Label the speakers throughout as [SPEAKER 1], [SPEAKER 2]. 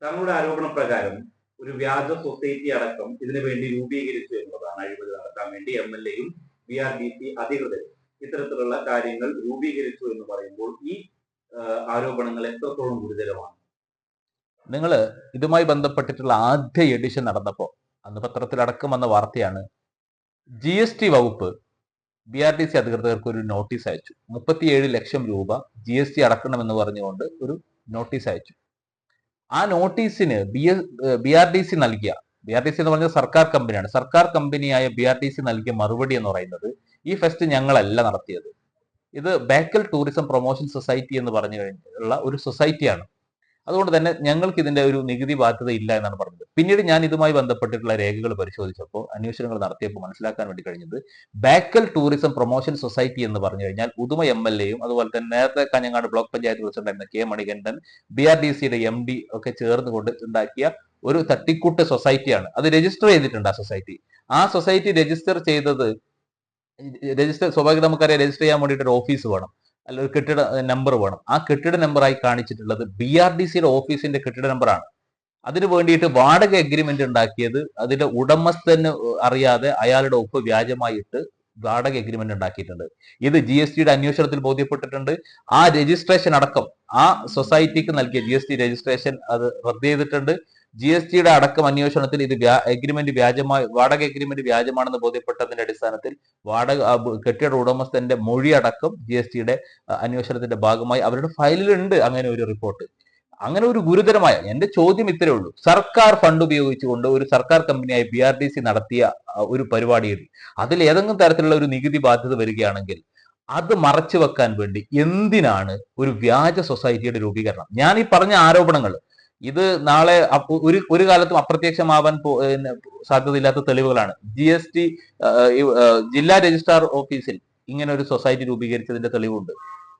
[SPEAKER 1] തങ്ങളുടെ ആരോപണ പ്രകാരം ഒരു വ്യാജ സൊസൈറ്റി അടക്കം ഇതിനു വേണ്ടി രൂപീകരിച്ചു എന്നുള്ളതാണ്. അഴിമതി നടത്താൻ വേണ്ടി MLA-യും BRDC അധികൃതരും ഇത്തരത്തിലുള്ള കാര്യങ്ങൾ രൂപീകരിച്ചു എന്ന് പറയുമ്പോൾ ഈ ആരോപണങ്ങൾ എത്രത്തോളം ഗുരുതരമാണ്?
[SPEAKER 2] നിങ്ങൾ ഇതുമായി ബന്ധപ്പെട്ടിട്ടുള്ള ആദ്യ എഡിഷൻ നടന്നപ്പോൾ അന്ന് പത്രത്തിലടക്കം വന്ന വാർത്തയാണ്, GST വകുപ്പ് BRDC അധികൃതർക്ക് ഒരു നോട്ടീസ് അയച്ചു. 37 ലക്ഷം രൂപ GST അടക്കണമെന്ന് പറഞ്ഞുകൊണ്ട് ഒരു നോട്ടീസ് അയച്ചു. ആ നോട്ടീസിന് BRDC എന്ന് പറഞ്ഞ സർക്കാർ കമ്പനിയാണ്. സർക്കാർ കമ്പനിയായ BRDC നൽകിയ മറുപടി എന്ന് പറയുന്നത്, ഈ ഫെസ്റ്റ് ഞങ്ങളല്ല നടത്തിയത്, ഇത് ബേക്കൽ ടൂറിസം പ്രൊമോഷൻ സൊസൈറ്റി എന്ന് പറഞ്ഞു കഴിഞ്ഞുള്ള ഒരു സൊസൈറ്റിയാണ്, അതുകൊണ്ട് തന്നെ ഞങ്ങൾക്ക് ഇതിന്റെ ഒരു നികുതി ബാധ്യത ഇല്ല എന്നാണ് പറഞ്ഞത്. പിന്നീട് ഞാൻ ഇതുമായി ബന്ധപ്പെട്ടിട്ടുള്ള രേഖകൾ പരിശോധിച്ചപ്പോൾ, അന്വേഷണങ്ങൾ നടത്തിയപ്പോൾ മനസ്സിലാക്കാൻ വേണ്ടി കഴിഞ്ഞത്, ബേക്കൽ ടൂറിസം പ്രൊമോഷൻ സൊസൈറ്റി എന്ന് പറഞ്ഞു കഴിഞ്ഞാൽ ഉദുമ MLA-യും അതുപോലെ തന്നെ നേരത്തെ Kanhangad block panchayat president K Manikandan, BRDC-യുടെ MD ഒക്കെ ചേർന്നുകൊണ്ട് ഉണ്ടാക്കിയ ഒരു തട്ടിക്കൂട്ട് സൊസൈറ്റിയാണ്. അത് രജിസ്റ്റർ ചെയ്തിട്ടുണ്ട് ആ സൊസൈറ്റി രജിസ്റ്റർ ചെയ്തത്, സ്വാഭാവികം നമുക്കറിയാം, രജിസ്റ്റർ ചെയ്യാൻ വേണ്ടിയിട്ട് ഒരു ഓഫീസ് വേണം, അല്ല ഒരു കെട്ടിട നമ്പർ വേണം. ആ കെട്ടിട നമ്പറായി കാണിച്ചിട്ടുള്ളത് BRDC-യുടെ ഓഫീസിന്റെ കെട്ടിട നമ്പറാണ്. അതിനു വേണ്ടിയിട്ട് വാടക എഗ്രിമെന്റ് ഉണ്ടാക്കിയത് അതിന്റെ ഉടമസ്ഥന് അറിയാതെ അയാളുടെ ഒപ്പ് വ്യാജമായിട്ട് വാടക എഗ്രിമെന്റ് ഉണ്ടാക്കിയിട്ടുണ്ട്. ഇത് GST-യുടെ അന്വേഷണത്തിൽ ബോധ്യപ്പെട്ടിട്ടുണ്ട്. ആ രജിസ്ട്രേഷൻ അടക്കം, ആ സൊസൈറ്റിക്ക് നൽകിയ GST രജിസ്ട്രേഷൻ അത് റദ്ദ് ചെയ്തിട്ടുണ്ട്. GST-യുടെ അടക്കം അന്വേഷണത്തിൽ ഇത് വാടക എഗ്രിമെന്റ് വ്യാജമാണെന്ന് ബോധ്യപ്പെട്ടതിന്റെ അടിസ്ഥാനത്തിൽ കെട്ടിട ഉടമസ്ഥന്റെ മൊഴി അടക്കം GST-യുടെ അന്വേഷണത്തിന്റെ ഭാഗമായി അവരുടെ ഫയലിലുണ്ട് അങ്ങനെ ഒരു റിപ്പോർട്ട്. അങ്ങനെ ഒരു ഗുരുതരമായ, എന്റെ ചോദ്യം ഇത്രയേ ഉള്ളൂ, സർക്കാർ ഫണ്ട് ഉപയോഗിച്ചുകൊണ്ട് ഒരു സർക്കാർ കമ്പനിയായ BRDC നടത്തിയ ഒരു പരിപാടിയിൽ അതിൽ ഏതെങ്കിലും തരത്തിലുള്ള ഒരു നികുതി ബാധ്യത വരികയാണെങ്കിൽ അത് മറച്ചു വെക്കാൻ വേണ്ടി എന്തിനാണ് ഒരു വ്യാജ സൊസൈറ്റിയുടെ രൂപീകരണം? ഞാൻ ഈ പറഞ്ഞ ആരോപണങ്ങൾ ഇത് നാളെ ഒരു കാലത്തും അപ്രത്യക്ഷമാവാൻ സാധ്യതയില്ലാത്ത തെളിവുകളാണ്. GST ജില്ലാ രജിസ്ട്രാർ ഓഫീസിൽ ഇങ്ങനെ ഒരു സൊസൈറ്റി രൂപീകരിച്ചതിന്റെ തെളിവുണ്ട്.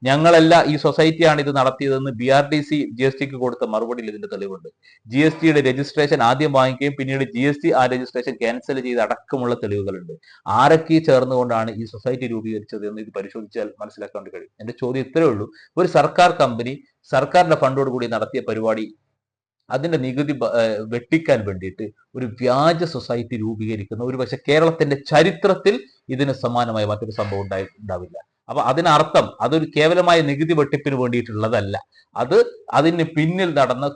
[SPEAKER 2] ഞങ്ങളല്ല, ഈ സൊസൈറ്റിയാണ് ഇത് നടത്തിയതെന്ന് BRDC GST-ക്ക് കൊടുത്ത മറുപടിയിൽ ഇതിന്റെ തെളിവുണ്ട്. GST-യുടെ രജിസ്ട്രേഷൻ ആദ്യം വാങ്ങിക്കുകയും പിന്നീട് GST ആ രജിസ്ട്രേഷൻ ക്യാൻസൽ ചെയ്ത് അടക്കമുള്ള തെളിവുകളുണ്ട്. ആരൊക്കെ ചേർന്നുകൊണ്ടാണ് ഈ സൊസൈറ്റി രൂപീകരിച്ചത് എന്ന് ഇത് പരിശോധിച്ചാൽ മനസ്സിലാക്കാൻ കഴിയും. എന്റെ ചോദ്യം ഇത്രയേ ഉള്ളൂ, ഒരു സർക്കാർ കമ്പനി സർക്കാരിന്റെ ഫണ്ടോട് കൂടി നടത്തിയ പരിപാടി, അതിന്റെ നികുതി വെട്ടിക്കാൻ വേണ്ടിയിട്ട് ഒരു വ്യാജ സൊസൈറ്റി രൂപീകരിക്കുന്ന ഒരു പക്ഷെ കേരളത്തിന്റെ ചരിത്രത്തിൽ ഇതിന് സമാനമായ മറ്റൊരു സംഭവം ഉണ്ടാവില്ല. അപ്പൊ അതിനർത്ഥം അതൊരു കേവലമായ നികുതി വെട്ടിപ്പിന് വേണ്ടിയിട്ടുള്ളതല്ല, അതിന് പിന്നിൽ നടന്ന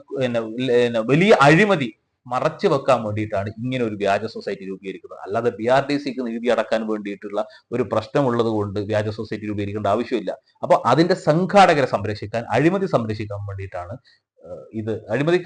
[SPEAKER 2] വലിയ അഴിമതി മറച്ചു വെക്കാൻ വേണ്ടിയിട്ടാണ് ഇങ്ങനെ ഒരു വ്യാജ സൊസൈറ്റി രൂപീകരിക്കുന്നത്. അല്ലാതെ BRDC-ക്ക് നികുതി അടക്കാൻ വേണ്ടിയിട്ടുള്ള ഒരു പ്രശ്നമുള്ളത് കൊണ്ട് വ്യാജ സൊസൈറ്റി രൂപീകരിക്കേണ്ട ആവശ്യമില്ല. അപ്പൊ അതിന്റെ സംഘാടകരെ സംരക്ഷിക്കാൻ, അഴിമതി സംരക്ഷിക്കാൻ വേണ്ടിയിട്ടാണ് ഇത്. അഴിമതി